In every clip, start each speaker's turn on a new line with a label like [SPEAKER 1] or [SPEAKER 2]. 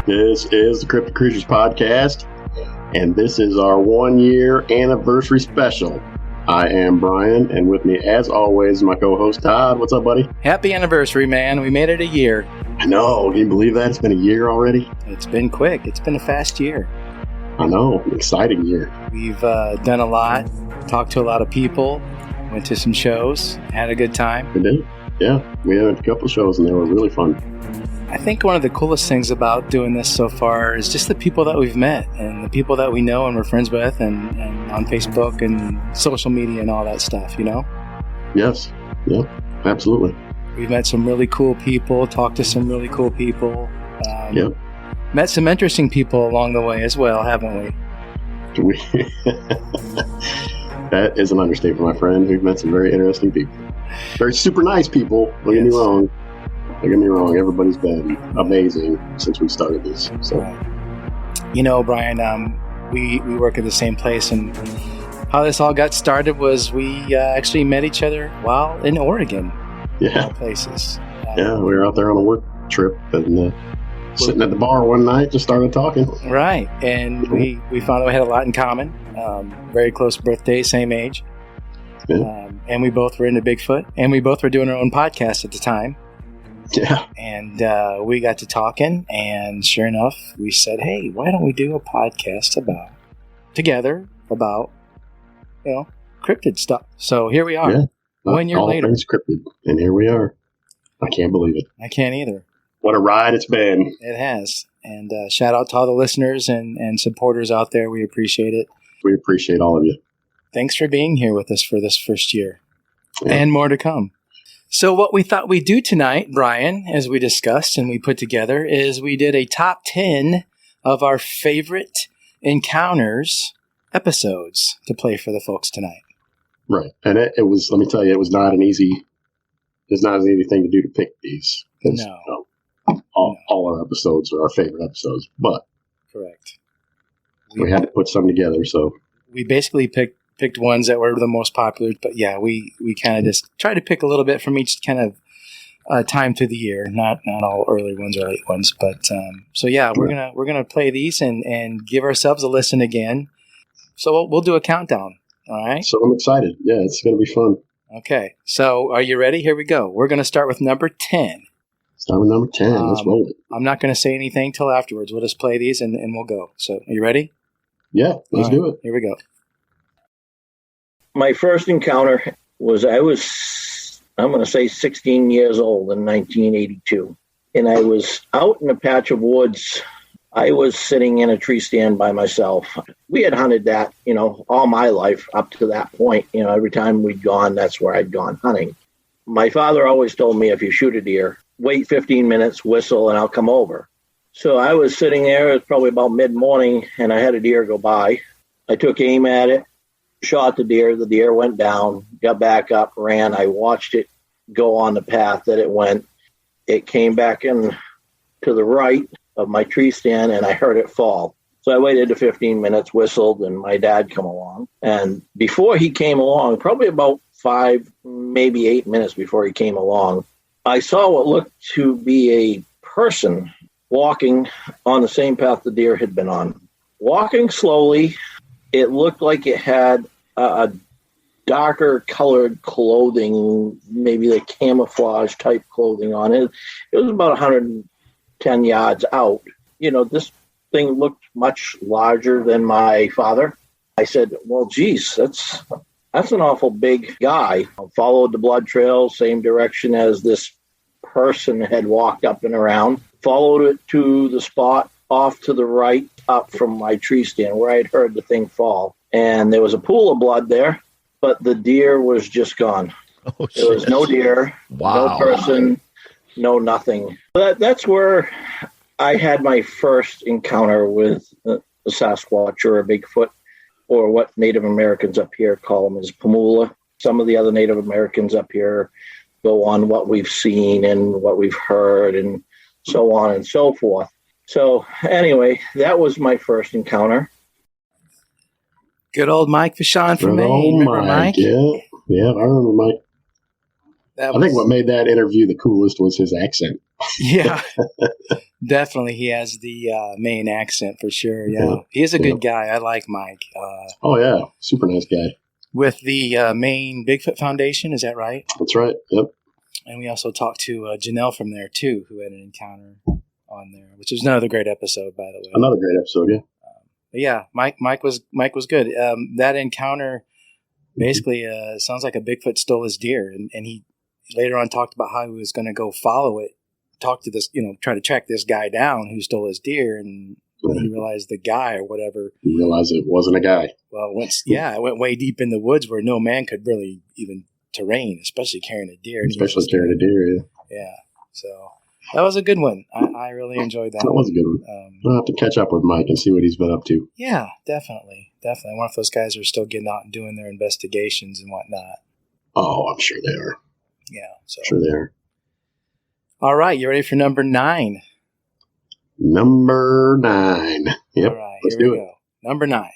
[SPEAKER 1] This is the Cryptic Creatures Podcast, and this is our 1-year anniversary special. I am Brian, and with me, as always, my co-host Todd. What's up, buddy?
[SPEAKER 2] Happy anniversary, man. We made it a year.
[SPEAKER 1] I know. Can you believe that? It's been a year already?
[SPEAKER 2] It's been quick. It's been a fast year.
[SPEAKER 1] I know. An exciting year.
[SPEAKER 2] We've done a lot, talked to a lot of people, went to some shows, had a good time.
[SPEAKER 1] We did. Yeah. We had a couple shows, and they were really fun.
[SPEAKER 2] I think one of the coolest things about doing this so far is just the people that we've met and the people that we know and we're friends with and on Facebook and social media and all that stuff, you know?
[SPEAKER 1] Yes. Yep. Absolutely.
[SPEAKER 2] We've met some really cool people, talked to some really cool people.
[SPEAKER 1] Yep.
[SPEAKER 2] Met some interesting people along the way as well, haven't we?
[SPEAKER 1] That is an understatement, my friend. We've met some very interesting people. Very super nice people. Don't get me wrong. Don't get me wrong, everybody's been amazing since we started this. So,
[SPEAKER 2] you know, Brian, we work at the same place, and how this all got started was we actually met each other while in Oregon.
[SPEAKER 1] Yeah.
[SPEAKER 2] Places.
[SPEAKER 1] Yeah, we were out there on a work trip and sitting at the bar one night, just started talking.
[SPEAKER 2] Right, and we found out we had a lot in common. Very close birthday, same age.
[SPEAKER 1] Yeah.
[SPEAKER 2] And we both were into Bigfoot, and we both were doing our own podcast at the time.
[SPEAKER 1] Yeah.
[SPEAKER 2] And we got to talking, and sure enough, we said, hey, why don't we do a podcast about cryptid stuff? So here we are, 1 year later.
[SPEAKER 1] All things cryptid, and here we are. I can't believe it.
[SPEAKER 2] I can't either.
[SPEAKER 1] What a ride it's been.
[SPEAKER 2] It has. And shout out to all the listeners and supporters out there. We appreciate it.
[SPEAKER 1] We appreciate all of you.
[SPEAKER 2] Thanks for being here with us for this first year. Yeah. And more to come. So what we thought we'd do tonight, Brian, as we discussed and we put together, is we did a top 10 of our favorite encounters episodes to play for the folks tonight.
[SPEAKER 1] Right. And it was, let me tell you, it's not an easy thing to do to pick these.
[SPEAKER 2] No.
[SPEAKER 1] All our episodes are our favorite episodes, but
[SPEAKER 2] correct.
[SPEAKER 1] We had to put some together, so
[SPEAKER 2] we basically picked ones that were the most popular, but yeah, we kind of just try to pick a little bit from each kind of time through the year, not all early ones or late ones, but so yeah, we're gonna play these and give ourselves a listen again. So we'll do a countdown. All right.
[SPEAKER 1] So I'm excited. Yeah, it's gonna be fun.
[SPEAKER 2] Okay. So are you ready? Here we go. We're gonna start with number 10.
[SPEAKER 1] Start with number 10. Let's roll it.
[SPEAKER 2] I'm not gonna say anything till afterwards. We'll just play these and we'll go. So are you ready?
[SPEAKER 1] Yeah, let's do it.
[SPEAKER 2] Here we go.
[SPEAKER 3] My first encounter was, I'm going to say 16 years old in 1982. And I was out in a patch of woods. I was sitting in a tree stand by myself. We had hunted that, all my life up to that point. Every time we'd gone, that's where I'd gone hunting. My father always told me, if you shoot a deer, wait 15 minutes, whistle, and I'll come over. So I was sitting there, it was probably about mid-morning, and I had a deer go by. I took aim at it, shot the deer went down, got back up, ran. I watched it go on the path that it went. It came back in to the right of my tree stand, and I heard it fall. So I waited the 15 minutes, whistled, and my dad come along. And before he came along, probably about 5, maybe 8 minutes before he came along, I saw what looked to be a person walking on the same path the deer had been on. Walking slowly, it looked like it had a darker colored clothing, maybe like camouflage type clothing on it. It was about 110 yards out. This thing looked much larger than my father. I said, well, geez, that's an awful big guy. I followed the blood trail, same direction as this person had walked up and around. Followed it to the spot off to the right, up from my tree stand where I'd heard the thing fall. And there was a pool of blood there, but the deer was just gone.
[SPEAKER 4] Oh,
[SPEAKER 3] there was no deer,
[SPEAKER 4] wow.
[SPEAKER 3] No person, no nothing. That's where I had my first encounter with a Sasquatch or a Bigfoot, or what Native Americans up here call them is Pamula. Some of the other Native Americans up here go on what we've seen and what we've heard and so on and so forth. So anyway, that was my first encounter.
[SPEAKER 2] Good old Mike Vachon from
[SPEAKER 1] Good
[SPEAKER 2] Maine.
[SPEAKER 1] old
[SPEAKER 2] Remember Mike?
[SPEAKER 1] Yeah, I remember Mike. I think what made that interview the coolest was his accent.
[SPEAKER 2] Yeah, definitely. He has the Maine accent for sure. Yeah, he is a good guy. I like Mike.
[SPEAKER 1] Oh yeah, super nice guy.
[SPEAKER 2] With the Maine Bigfoot Foundation, is that right?
[SPEAKER 1] That's right. Yep.
[SPEAKER 2] And we also talked to Janelle from there too, who had an encounter on there, which was another great episode, by the way.
[SPEAKER 1] Another great episode, yeah.
[SPEAKER 2] But yeah, Mike was good. That encounter basically sounds like a Bigfoot stole his deer, and he later on talked about how he was going to go follow it, talk to this, try to track this guy down who stole his deer, and he realized the guy or whatever.
[SPEAKER 1] He realized it wasn't a guy.
[SPEAKER 2] Well, it went way deep in the woods where no man could really even terrain, especially carrying a deer.
[SPEAKER 1] Especially carrying a deer, yeah.
[SPEAKER 2] Yeah, so that was a good one. I really enjoyed that.
[SPEAKER 1] That was a good one. I'll have to catch up with Mike and see what he's been up to.
[SPEAKER 2] Yeah, definitely. I wonder if those guys are still getting out and doing their investigations and whatnot.
[SPEAKER 1] Oh, I'm sure they are.
[SPEAKER 2] Yeah, so.
[SPEAKER 1] Sure they are.
[SPEAKER 2] All right, you ready for number 9?
[SPEAKER 1] Number 9. Yep,
[SPEAKER 2] all right,
[SPEAKER 1] let's
[SPEAKER 2] here
[SPEAKER 1] do
[SPEAKER 2] we
[SPEAKER 1] it.
[SPEAKER 2] go. Number 9.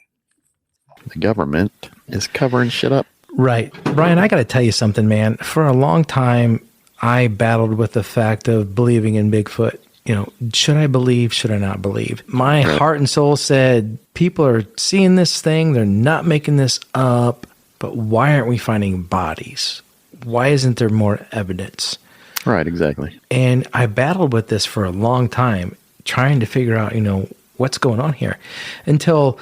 [SPEAKER 4] The government is covering shit up.
[SPEAKER 5] Right. Brian, I got to tell you something, man. For a long time, I battled with the fact of believing in Bigfoot. Should I believe? Should I not believe? My heart and soul said, people are seeing this thing. They're not making this up. But why aren't we finding bodies? Why isn't there more evidence?
[SPEAKER 4] Right, exactly.
[SPEAKER 5] And I battled with this for a long time, trying to figure out, what's going on here until,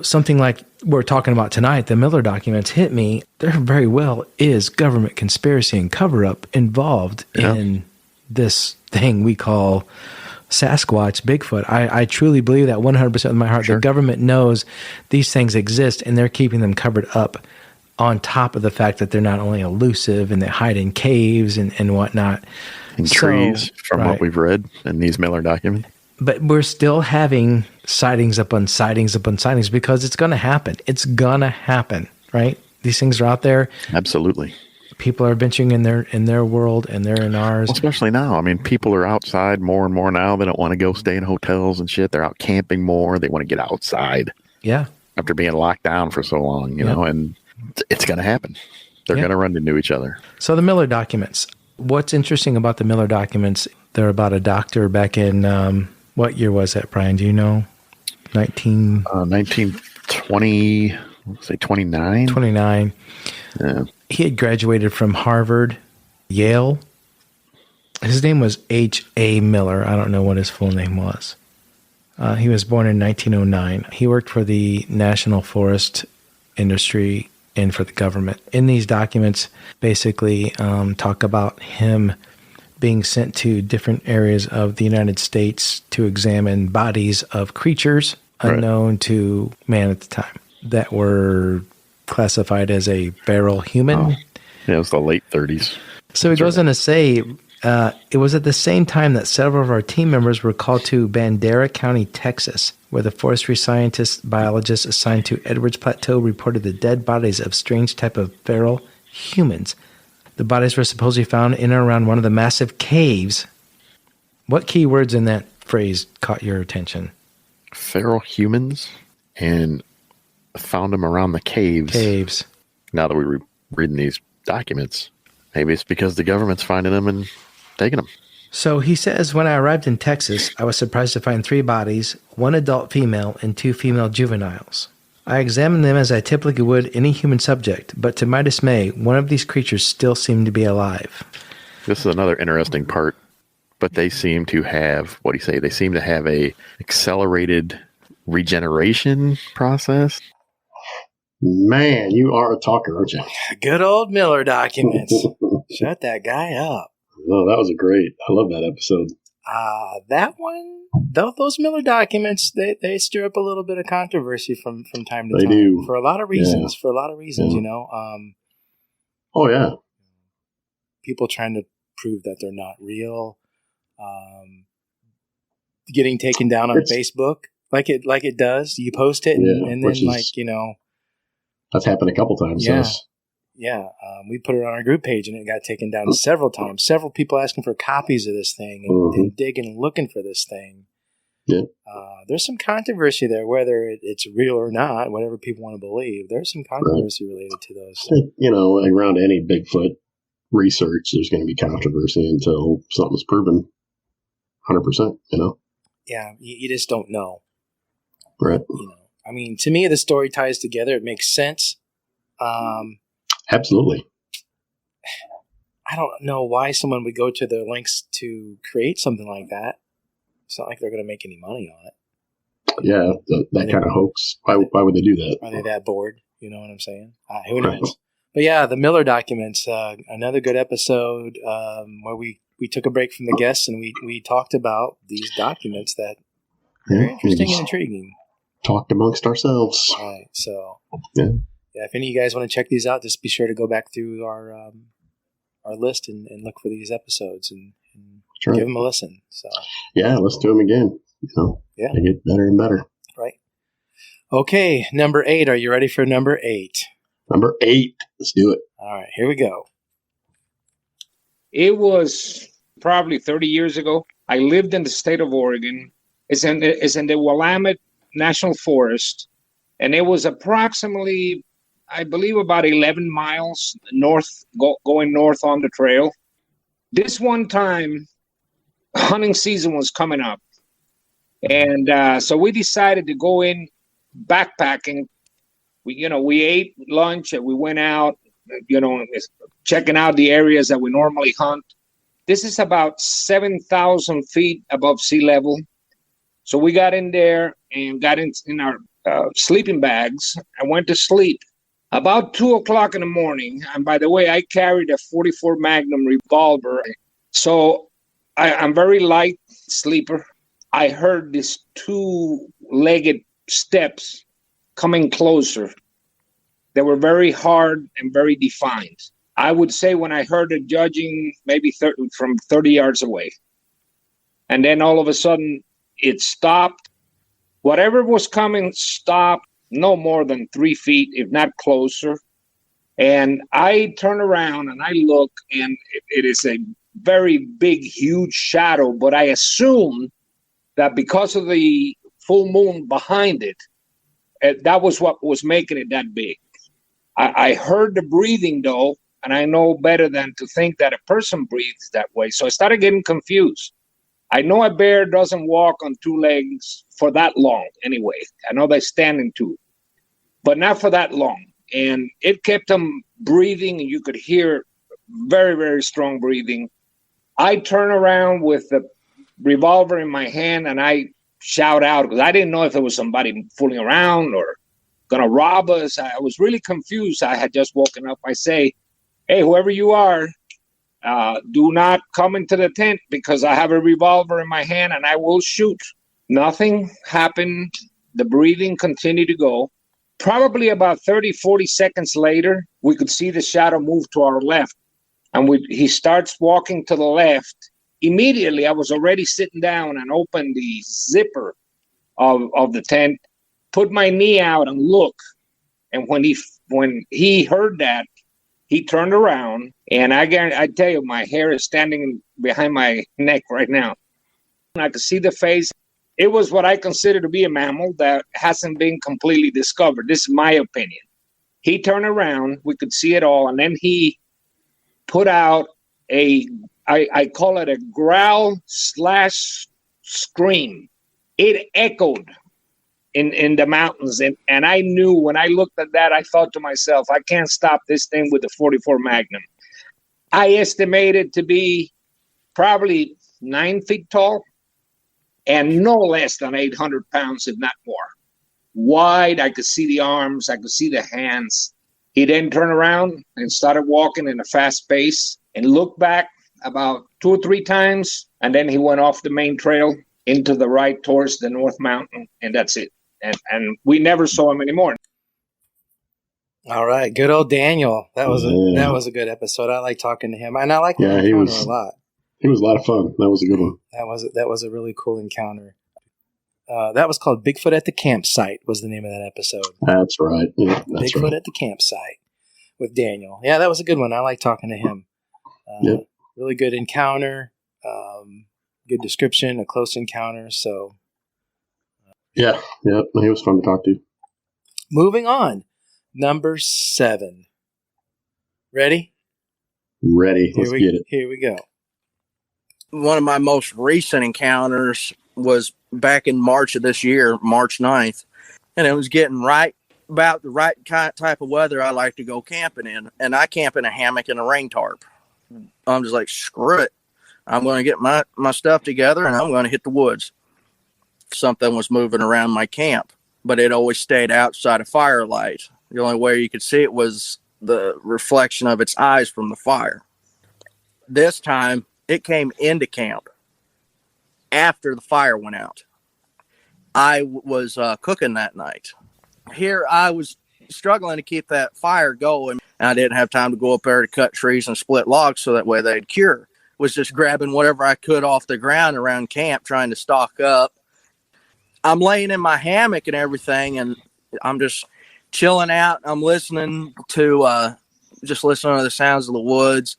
[SPEAKER 5] something like we're talking about tonight, the Miller documents hit me. There very well is government conspiracy and cover-up involved in this thing we call Sasquatch, Bigfoot. I truly believe that 100% of my heart.
[SPEAKER 4] Sure.
[SPEAKER 5] The government knows these things exist, and they're keeping them covered up on top of the fact that they're not only elusive and they hide in caves and whatnot.
[SPEAKER 4] In trees, from what we've read in these Miller documents.
[SPEAKER 5] But we're still having sightings upon sightings upon sightings because it's going to happen. It's going to happen, right? These things are out there.
[SPEAKER 4] Absolutely.
[SPEAKER 5] People are venturing in their world and they're in ours.
[SPEAKER 4] Well, especially now. I mean, people are outside more and more now. They don't want to go stay in hotels and shit. They're out camping more. They want to get outside.
[SPEAKER 5] Yeah.
[SPEAKER 4] After being locked down for so long, you know, and it's going to happen. They're going to run into each other.
[SPEAKER 5] So the Miller documents. What's interesting about the Miller documents, they're about a doctor back in, what year was that, Brian? Do you know?
[SPEAKER 4] 1920, let's say 29?
[SPEAKER 5] 29.
[SPEAKER 4] Yeah.
[SPEAKER 5] He had graduated from Harvard, Yale. His name was H.A. Miller. I don't know what his full name was. He was born in 1909. He worked for the National Forest Industry and for the government. In these documents, basically talk about him being sent to different areas of the United States to examine bodies of creatures unknown to man at the time that were classified as a feral human.
[SPEAKER 4] Oh. Yeah, it was the late 30s.
[SPEAKER 5] So he goes on to say, it was at the same time that several of our team members were called to Bandera County, Texas, where the forestry scientists, biologists assigned to Edwards Plateau reported the dead bodies of strange type of feral humans. The bodies were supposedly found in or around one of the massive caves. What key words in that phrase caught your attention?
[SPEAKER 4] Feral humans, and found them around the caves.
[SPEAKER 5] Caves.
[SPEAKER 4] Now that we're reading these documents, maybe it's because the government's finding them and taking them.
[SPEAKER 5] So he says, when I arrived in Texas, I was surprised to find 3 bodies, 1 adult female and 2 female juveniles. I examined them as I typically would any human subject, but to my dismay, one of these creatures still seemed to be alive.
[SPEAKER 4] This is another interesting part, but they seem to have, what do you say, they seem to have a accelerated regeneration process.
[SPEAKER 1] Man, you are a talker, aren't you?
[SPEAKER 2] Good old Miller documents. Shut that guy up.
[SPEAKER 1] Oh, that was a great. I love that episode.
[SPEAKER 2] That one, those Miller documents, they stir up a little bit of controversy from time to time.
[SPEAKER 1] They do.
[SPEAKER 2] For a lot of reasons.
[SPEAKER 1] Yeah.
[SPEAKER 2] For a lot of reasons,
[SPEAKER 1] Yeah.
[SPEAKER 2] you know.
[SPEAKER 1] Oh, yeah.
[SPEAKER 2] People trying to prove that they're not real. Getting taken down on Facebook like it does. You post it and then
[SPEAKER 1] that's happened a couple times.
[SPEAKER 2] Yeah.
[SPEAKER 1] So
[SPEAKER 2] Yeah. We put it on our group page and it got taken down several times. Several people asking for copies of this thing and digging and looking for this thing.
[SPEAKER 1] Yeah.
[SPEAKER 2] There's some controversy there, whether it's real or not, whatever people want to believe. There's some controversy related to those.
[SPEAKER 1] Around any Bigfoot research, there's going to be controversy until something's proven 100%,
[SPEAKER 2] Yeah, you just don't know.
[SPEAKER 1] Right.
[SPEAKER 2] I mean, to me, the story ties together. It makes sense.
[SPEAKER 1] Absolutely.
[SPEAKER 2] I don't know why someone would go to their lengths to create something like that. It's not like they're going to make any money on it.
[SPEAKER 1] Yeah, that kind of hoax. Why would they do that?
[SPEAKER 2] Are they that bored? You know what I'm saying? Who knows? Right. But yeah, the Miller documents, another good episode where we took a break from the guests and we talked about these documents that are interesting and intriguing.
[SPEAKER 1] Talked amongst ourselves.
[SPEAKER 2] All right. So,
[SPEAKER 1] yeah,
[SPEAKER 2] if any of you guys want to check these out, just be sure to go back through our list and look for these episodes and give them a listen. So,
[SPEAKER 1] yeah, let's do them again.
[SPEAKER 2] They
[SPEAKER 1] get better and better.
[SPEAKER 2] Right. Okay, number 8. Are you ready for number 8?
[SPEAKER 1] Number 8. Let's do it.
[SPEAKER 2] All right, here we go.
[SPEAKER 6] It was probably 30 years ago. I lived in the state of Oregon. It's in the Willamette National Forest, and it was approximately, I believe, about 11 miles north, going north on the trail. This one time, hunting season was coming up, and so we decided to go in backpacking. We ate lunch and we went out, checking out the areas that we normally hunt. This is about 7,000 feet above sea level. So we got in there and got in our sleeping bags and went to sleep. About 2:00 in the morning, and by the way, I carried a 44 Magnum revolver. So I'm very light sleeper. I heard these 2-legged steps coming closer. They were very hard and very defined. I would say when I heard it, judging maybe from 30 yards away. And then all of a sudden, it stopped. Whatever was coming stopped no more than 3 feet, if not closer. And I turn around and I look, and it is a very big, huge shadow. But I assume that because of the full moon behind it, that was what was making it that big. I heard the breathing, though, and I know better than to think that a person breathes that way. So I started getting confused. I know a bear doesn't walk on 2 legs for that long anyway. I know they stand in 2, but not for that long. And it kept them breathing, and you could hear very, very strong breathing. I turn around with the revolver in my hand, and I shout out because I didn't know if it was somebody fooling around or going to rob us. I was really confused. I had just woken up. I say, hey, whoever you are, do not come into the tent because I have a revolver in my hand and I will shoot. Nothing happened. The breathing continued to go. Probably about 30, 40 seconds later, we could see the shadow move to our left. And he starts walking to the left. Immediately, I was already sitting down and opened the zipper of the tent, put my knee out and look. And when he heard that, he turned around, and I tell you, my hair is standing behind my neck right now. I could see the face. It was what I consider to be a mammal that hasn't been completely discovered. This is my opinion. He turned around, we could see it all, and then he put out I call it a growl / scream. It echoed in the mountains. And I knew when I looked at that, I thought to myself, I can't stop this thing with the 44 Magnum. I estimated to be probably 9 feet tall and no less than 800 pounds, if not more. Wide, I could see the arms, I could see the hands. He then turned around and started walking in a fast pace and looked back about 2 or 3 times. And then he went off the main trail into the right towards the North Mountain. And that's it. And we never saw him anymore.
[SPEAKER 2] All right, good old Daniel. That was a good episode. I like talking to him, and I like that encounter a lot.
[SPEAKER 1] He was a lot of fun. That was a good one.
[SPEAKER 2] That was a really cool encounter. That was called Bigfoot at the Campsite. Was the name of that episode?
[SPEAKER 1] That's right. Yeah, that's
[SPEAKER 2] Bigfoot
[SPEAKER 1] right.
[SPEAKER 2] at the Campsite with Daniel. Yeah, that was a good one. I like talking to him.
[SPEAKER 1] Yep.
[SPEAKER 2] Really good encounter. Good description. A close encounter. So.
[SPEAKER 1] Yeah. He was fun to talk to.
[SPEAKER 2] Moving on. Number 7. Ready?
[SPEAKER 1] Ready. Let's get it.
[SPEAKER 2] Here we go.
[SPEAKER 7] One of my most recent encounters was back in March of this year, March 9th. And it was getting right about the right type of weather I like to go camping in. And I camp in a hammock and a rain tarp. I'm just like, screw it. I'm going to get my stuff together and I'm going to hit the woods. Something was moving around my camp, but it always stayed outside of firelight. The only way you could see it was the reflection of its eyes from the fire. This time, it came into camp after the fire went out. I was cooking that night. Here, I was struggling to keep that fire going. I didn't have time to go up there to cut trees and split logs so that way they'd cure. Was just grabbing whatever I could off the ground around camp, trying to stock up. I'm laying in my hammock and everything, and I'm just chilling out. I'm listening to the sounds of the woods.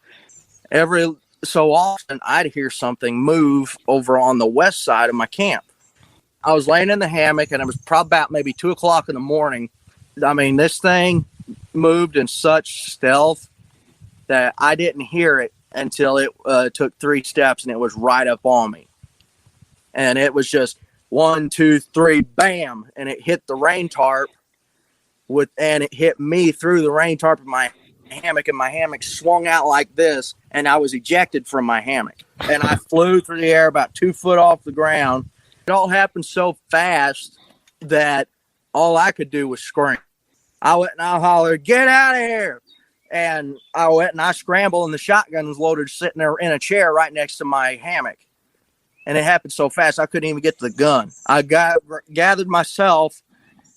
[SPEAKER 7] Every so often, I'd hear something move over on the west side of my camp. I was laying in the hammock, and it was probably about maybe 2 o'clock in the morning. I mean, this thing moved in such stealth that I didn't hear it until it took 3 steps, and it was right up on me. And it was just 1, 2, 3, bam, and it hit the rain tarp and it hit me through the rain tarp of my hammock, and my hammock swung out like this, and I was ejected from my hammock. And I flew through the air about 2 foot off the ground. It all happened so fast that all I could do was scream. I went and I hollered, "Get out of here!" And I went and I scrambled, and the shotgun was loaded sitting there in a chair right next to my hammock. And it happened so fast, I couldn't even get to the gun. I gathered myself,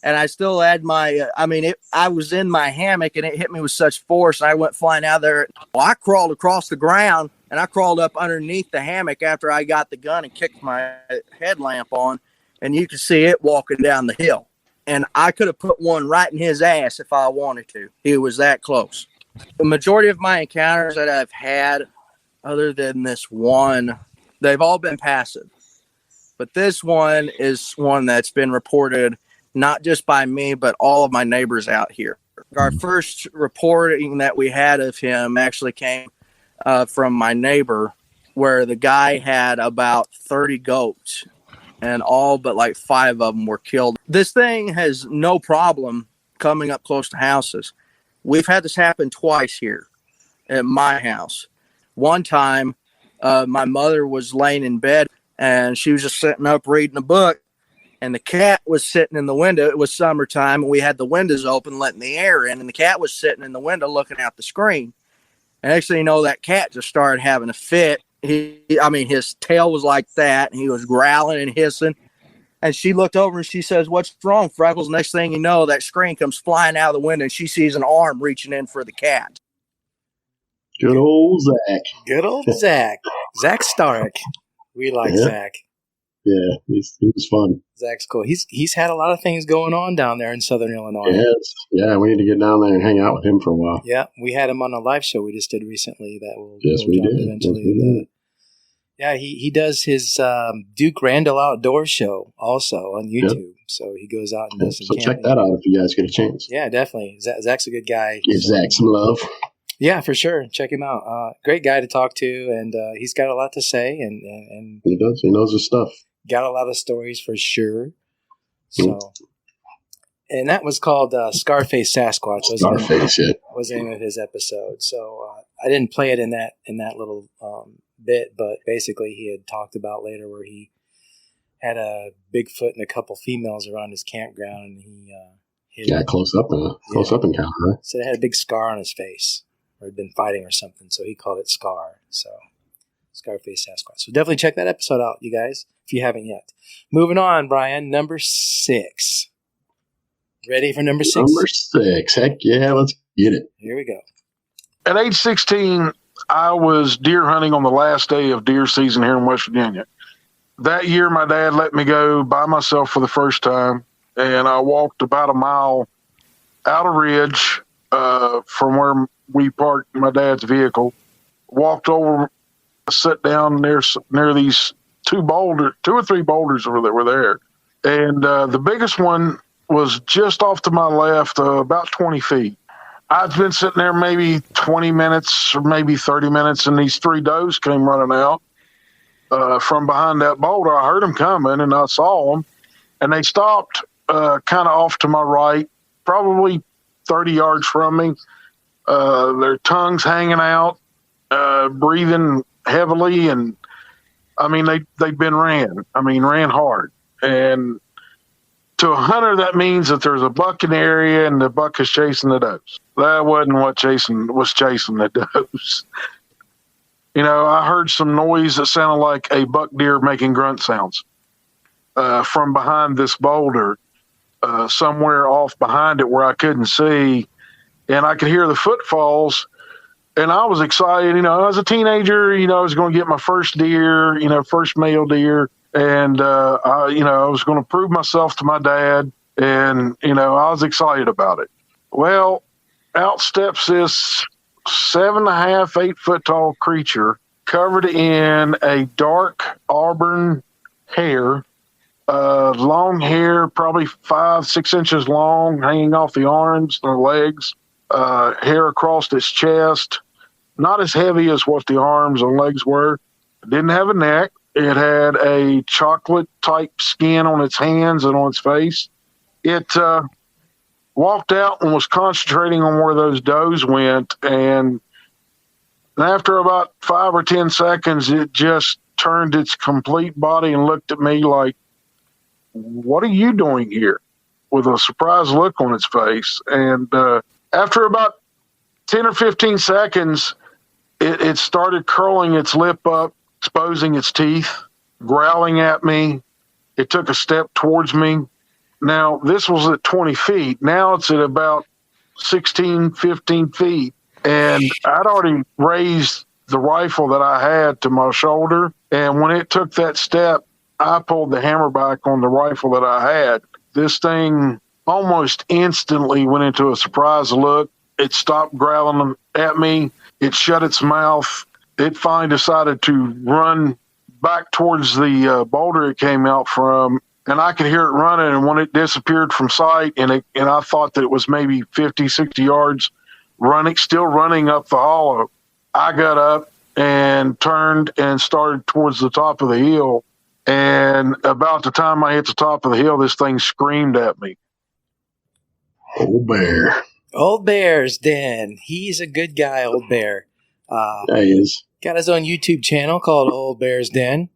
[SPEAKER 7] and I still had I was in my hammock, and it hit me with such force, and I went flying out there. Well, I crawled across the ground, and I crawled up underneath the hammock after I got the gun and kicked my headlamp on, and you could see it walking down the hill. And I could have put one right in his ass if I wanted to. He was that close. The majority of my encounters that I've had, other than this one, they've all been passive. But this one is one that's been reported not just by me, but all of my neighbors out here. Our first reporting that we had of him actually came from my neighbor, where the guy had about 30 goats, and all but like 5 of them were killed. This thing has no problem coming up close to houses. We've had this happen twice here at my house. One time, my mother was laying in bed, and she was just sitting up reading a book, and the cat was sitting in the window. It was summertime, and we had the windows open, letting the air in, and the cat was sitting in the window looking out the screen. And actually, that cat just started having a fit. His tail was like that, and he was growling and hissing. And she looked over and she says, "What's wrong, Freckles?" Next thing you know, that screen comes flying out of the window, and she sees an arm reaching in for the cat.
[SPEAKER 1] Good old Zach.
[SPEAKER 2] Good old Zach. Zach Starrick. We like Zach.
[SPEAKER 1] Yeah, he was fun.
[SPEAKER 2] Zach's cool. He's had a lot of things going on down there in Southern Illinois.
[SPEAKER 1] Yes. Yeah, we need to get down there and hang out with him for a while.
[SPEAKER 2] Yeah, we had him on a live show we just did recently that we'll
[SPEAKER 1] we did.
[SPEAKER 2] eventually.
[SPEAKER 1] Yes, we did.
[SPEAKER 2] Yeah, he does his Duke Randall Outdoor Show also on YouTube. Yep. So he goes out and does some camping.
[SPEAKER 1] Check that out if you guys get a chance.
[SPEAKER 2] Yeah, definitely. Zach's a good guy.
[SPEAKER 1] Give Zach some love.
[SPEAKER 2] Yeah, for sure. Check him out. Great guy to talk to, and he's got a lot to say. And
[SPEAKER 1] he does. He knows his stuff.
[SPEAKER 2] Got a lot of stories for sure. So, and that was called Scarface Sasquatch. Was the name of his episode. So I didn't play it in that little bit, but basically he had talked about later where he had a Bigfoot and a couple females around his campground, and he
[SPEAKER 1] close up encounter. Right?
[SPEAKER 2] So it had a big scar on his face, or had been fighting or something. So he called it Scar. So Scarface Sasquatch. So definitely check that episode out, you guys, if you haven't yet. Moving on, Brian, number 6. Ready for number 6?
[SPEAKER 1] Number 6. Heck yeah, let's get it.
[SPEAKER 2] Here we go.
[SPEAKER 8] At age 16, I was deer hunting on the last day of deer season here in West Virginia. That year, my dad let me go by myself for the first time, and I walked about a mile out of Ridge from where we parked my dad's vehicle, walked over, sat down near these two or three boulders that were there. And the biggest one was just off to my left, about 20 feet. I'd been sitting there maybe 20 minutes or maybe 30 minutes, and these 3 does came running out from behind that boulder. I heard them coming, and I saw them, and they stopped kind of off to my right, probably 30 yards from me. Their tongues hanging out, breathing heavily, and I mean they'd been ran hard. And to a hunter, that means that there's a buck in the area and the buck is chasing the does. That wasn't what was chasing the does. I heard some noise that sounded like a buck deer making grunt sounds from behind this boulder, somewhere off behind it where I couldn't see, and I could hear the footfalls. And I was excited, as a teenager, I was going to get my first deer, first male deer. And, I was going to prove myself to my dad. And, I was excited about it. Well, out steps this 7.5, 8 foot tall creature covered in a dark auburn hair, long hair, probably 5-6 inches long, hanging off the arms and the legs, hair across its chest. Not as heavy as what the arms and legs were. It didn't have a neck. It had a chocolate-type skin on its hands and on its face. It walked out and was concentrating on where those does went, and after about 5 or 10 seconds, it just turned its complete body and looked at me like, "What are you doing here?" with a surprised look on its face. And after about 10 or 15 seconds, it started curling its lip up, exposing its teeth, growling at me. It took a step towards me. Now, this was at 20 feet. Now it's at about 16, 15 feet. And I'd already raised the rifle that I had to my shoulder. And when it took that step, I pulled the hammer back on the rifle that I had. This thing almost instantly went into a surprise look. It stopped growling at me. It shut its mouth. It finally decided to run back towards the boulder it came out from, and I could hear it running. And when it disappeared from sight, and I thought that it was maybe 50, 60 yards still running up the hollow, I got up and turned and started towards the top of the hill. And about the time I hit the top of the hill, this thing screamed at me.
[SPEAKER 1] Old Bear.
[SPEAKER 2] Old Bear's Den. He's a good guy, Old Bear.
[SPEAKER 1] Yeah, he is.
[SPEAKER 2] Got his own YouTube channel called Old Bear's Den.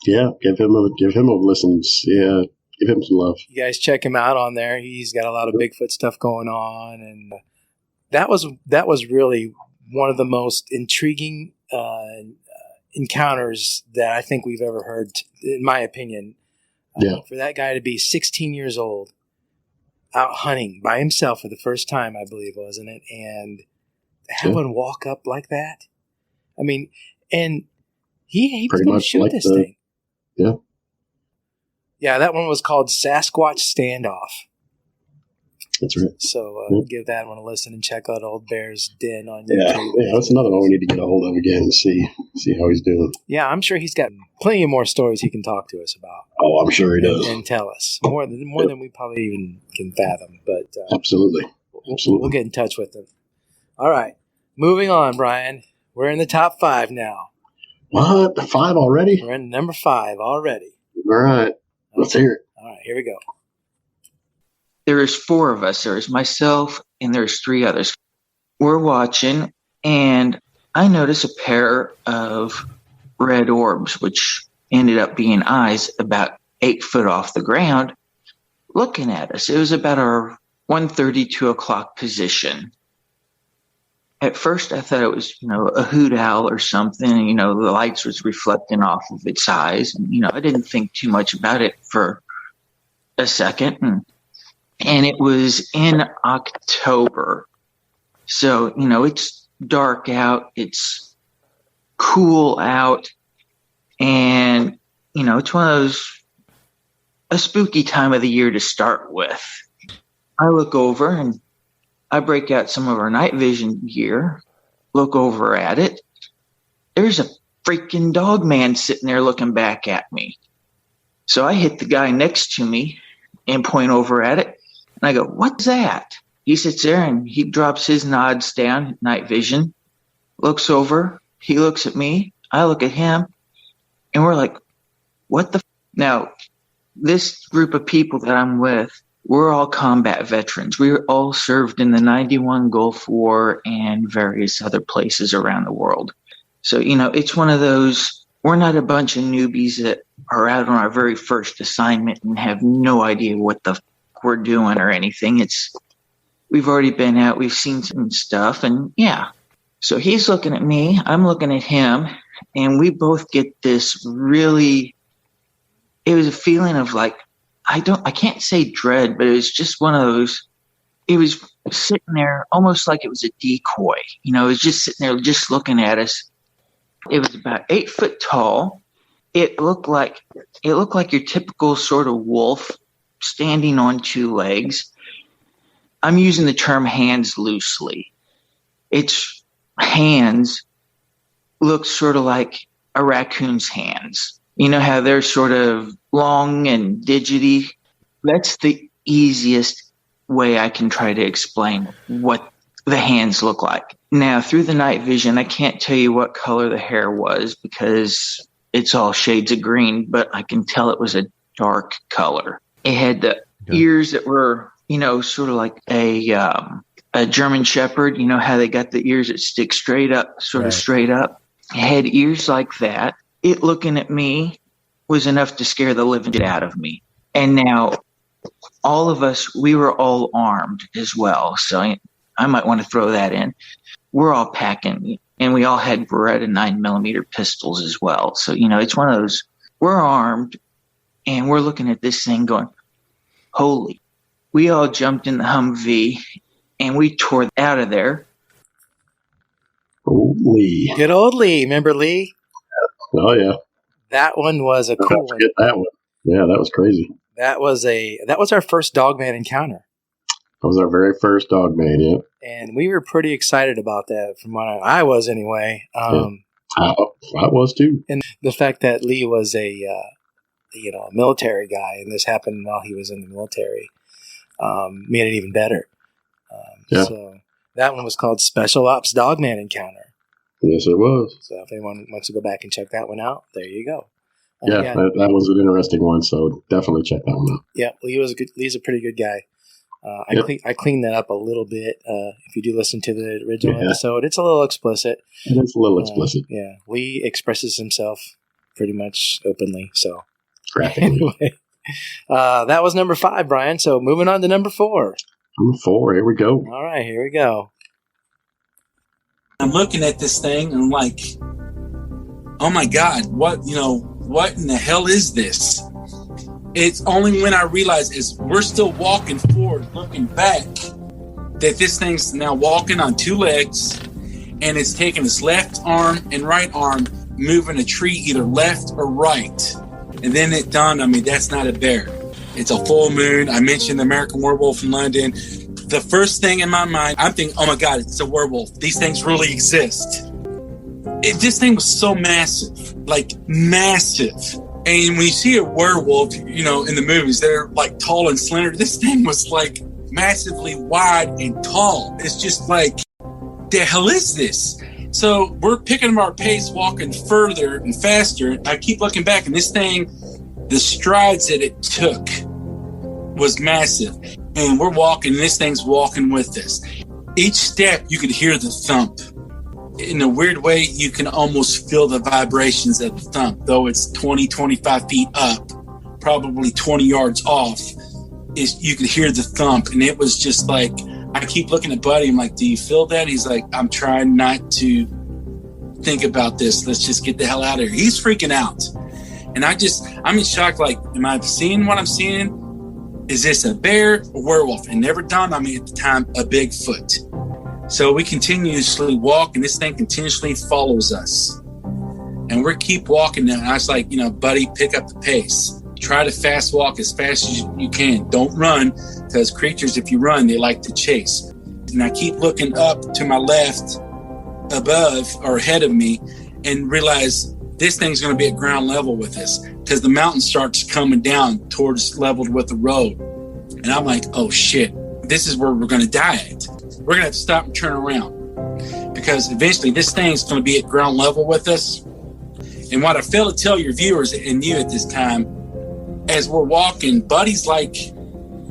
[SPEAKER 1] Yeah, give him a listen. Yeah, give him some love.
[SPEAKER 2] You guys check him out on there. He's got a lot of Bigfoot stuff going on, and that was really one of the most intriguing encounters that I think we've ever heard, in my opinion.
[SPEAKER 1] Yeah. For
[SPEAKER 2] that guy to be 16 years old, out hunting by himself for the first time, I believe, wasn't it? And have one walk up like that. I mean, and he was going to shoot this thing.
[SPEAKER 1] Yeah.
[SPEAKER 2] Yeah, that one was called Sasquatch Standoff.
[SPEAKER 1] That's right.
[SPEAKER 2] So give that one a listen and check out Old Bear's Den on YouTube.
[SPEAKER 1] Yeah, that's another one we need to get a hold of again and see how he's doing.
[SPEAKER 2] Yeah, I'm sure he's got plenty of more stories he can talk to us about.
[SPEAKER 1] Oh, I'm sure he does.
[SPEAKER 2] And tell us more than we probably even can fathom. But
[SPEAKER 1] Absolutely.
[SPEAKER 2] We'll get in touch with him. All right, moving on, Brian. We're in the top 5 now.
[SPEAKER 1] What? 5 already?
[SPEAKER 2] We're in number 5 already.
[SPEAKER 1] All right. Let's hear it.
[SPEAKER 2] All right, here we go.
[SPEAKER 9] There is 4 of us. There's myself and there's 3 others. We're watching, and I notice a pair of red orbs, which ended up being eyes about 8 foot off the ground, looking at us. It was about our 1:30, 2 o'clock position. At first, I thought it was, a hoot owl or something. The lights was reflecting off of its eyes. And, I didn't think too much about it for a second. And and it was in October. So, it's dark out, it's cool out, and, it's one of those, a spooky time of the year to start with. I look over and I break out some of our night vision gear, look over at it. There's a freaking dog man sitting there looking back at me. So I hit the guy next to me and point over at it. And I go, "What's that?" He sits there and he drops his nods down, night vision, looks over. He looks at me. I look at him. And we're like, what the? Now, this group of people that I'm with, we're all combat veterans. We all served in the 91 Gulf War and various other places around the world. So, it's one of those, we're not a bunch of newbies that are out on our very first assignment and have no idea what the we're doing or anything. We've already been out, we've seen some stuff, and yeah. So he's looking at me, I'm looking at him, and we both get this really, it was a feeling of like, I can't say dread, but it was just one of those, it was sitting there almost like it was a decoy. It was just sitting there just looking at us. It was about 8 foot tall. It looked like your typical sort of wolf standing on two legs. I'm using the term hands loosely. Its hands look sort of like a raccoon's hands. You know how they're sort of long and digity? That's the easiest way I can try to explain what the hands look like. Now, through the night vision, I can't tell you what color the hair was because it's all shades of green, but I can tell it was a dark color. It had the ears that were, sort of like a German Shepherd. You know how they got the ears that stick straight up, sort of straight up? It had ears like that. It looking at me was enough to scare the living shit out of me. And now all of us, we were all armed as well. So I might want to throw that in. We're all packing, and we all had Beretta 9mm pistols as well. So, it's one of those, we're armed, and we're looking at this thing going, holy. We all jumped in the Humvee, and we tore out of there.
[SPEAKER 1] Old Lee.
[SPEAKER 2] Good old Lee. Remember Lee?
[SPEAKER 1] Oh, yeah.
[SPEAKER 2] That one was a cool one.
[SPEAKER 1] Forget that one. Yeah, that was crazy.
[SPEAKER 2] That was our first Dogman encounter.
[SPEAKER 1] That was our very first Dogman, yeah.
[SPEAKER 2] And we were pretty excited about that, from what I was anyway.
[SPEAKER 1] I was too.
[SPEAKER 2] And the fact that Lee was a military guy, and this happened while he was in the military, made it even better. So that one was called Special Ops Dogman Encounter.
[SPEAKER 1] Yes, it was.
[SPEAKER 2] So if anyone wants to go back and check that one out, there you go.
[SPEAKER 1] That was an interesting one, so definitely check that one out.
[SPEAKER 2] Yeah, Lee's a pretty good guy. I cleaned that up a little bit. If you do listen to the original episode, it's a little explicit.
[SPEAKER 1] It's a little explicit.
[SPEAKER 2] Yeah, Lee expresses himself pretty much openly. So
[SPEAKER 1] anyway,
[SPEAKER 2] that was number 5, Brian. So moving on to number 4.
[SPEAKER 1] Number 4, here we go.
[SPEAKER 2] All right, here we go.
[SPEAKER 10] I'm looking at this thing and I'm like, oh my God, what in the hell is this? It's only when I realize is we're still walking forward, looking back, that this thing's now walking on 2 legs, and it's taking its left arm and right arm, moving a tree either left or right. And then it dawned on me, that's not a bear. It's a full moon. I mentioned the American werewolf in London. The first thing in my mind, I'm thinking, oh my God, it's a werewolf. These things really exist. This thing was so massive, like massive. And when you see a werewolf, in the movies, they're like tall and slender. This thing was like massively wide and tall. It's just like, the hell is this? So we're picking up our pace, walking further and faster. I keep looking back, and this thing, the strides that it took was massive. And we're walking, and this thing's walking with us. Each step, you could hear the thump. In a weird way, you can almost feel the vibrations of the thump, though it's 20, 25 feet up, probably 20 yards off. You could hear the thump, and it was just like, I keep looking at Buddy. I'm like, do you feel that? He's like, I'm trying not to think about this. Let's just get the hell out of here. He's freaking out. And I'm in shock. Like, am I seeing what I'm seeing? is this a bear or werewolf? And never dawned on me at the time, a Bigfoot. So we continuously walk, and this thing continuously follows us. And we keep walking, and I was like, buddy, pick up the pace. Try to fast walk as fast as you can. Don't run, because creatures, if you run, they like to chase. And I keep looking up to my left, above or ahead of me, and realize this thing's going to be at ground level with us, because the mountain starts coming down towards leveled with the road. And I'm like, oh shit, this is where we're going to die at. We're going to have to stop and turn around, because eventually this thing's going to be at ground level with us. And what I fail to tell your viewers and you at this time, as we're walking, Buddy's like,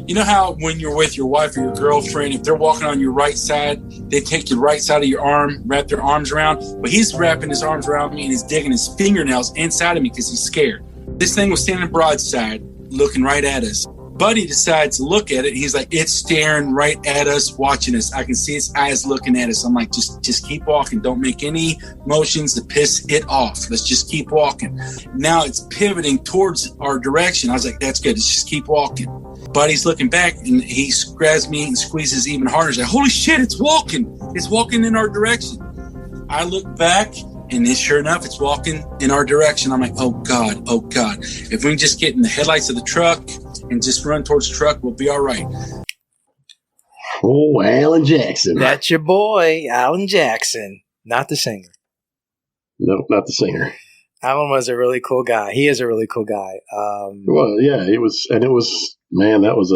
[SPEAKER 10] you know how when you're with your wife or your girlfriend, if they're walking on your right side, they take your right side of your arm, wrap their arms around. But he's wrapping his arms around me and he's digging his fingernails inside of me because he's scared. This thing was standing broadside, looking right at us. Buddy decides to look at it. He's like, it's staring right at us, watching us. I can see its eyes looking at us. I'm like, just keep walking. Don't make any motions to piss it off. Let's just keep walking. Now it's pivoting towards our direction. I was like, that's good. Let's just keep walking. Buddy's looking back, and he grabs me and squeezes even harder. He's like, holy shit, it's walking. It's walking in our direction. I look back, and sure enough, it's walking in our direction. I'm like, oh God. If we can just get in the headlights of the truck and just run towards the truck, we'll be all right.
[SPEAKER 1] Oh, Alan Jackson.
[SPEAKER 2] That's your boy, Alan Jackson. Not the singer.
[SPEAKER 1] No, not the singer.
[SPEAKER 2] Alan was a really cool guy. He is a really cool guy.
[SPEAKER 1] Well, yeah, he was, and it was, man, that was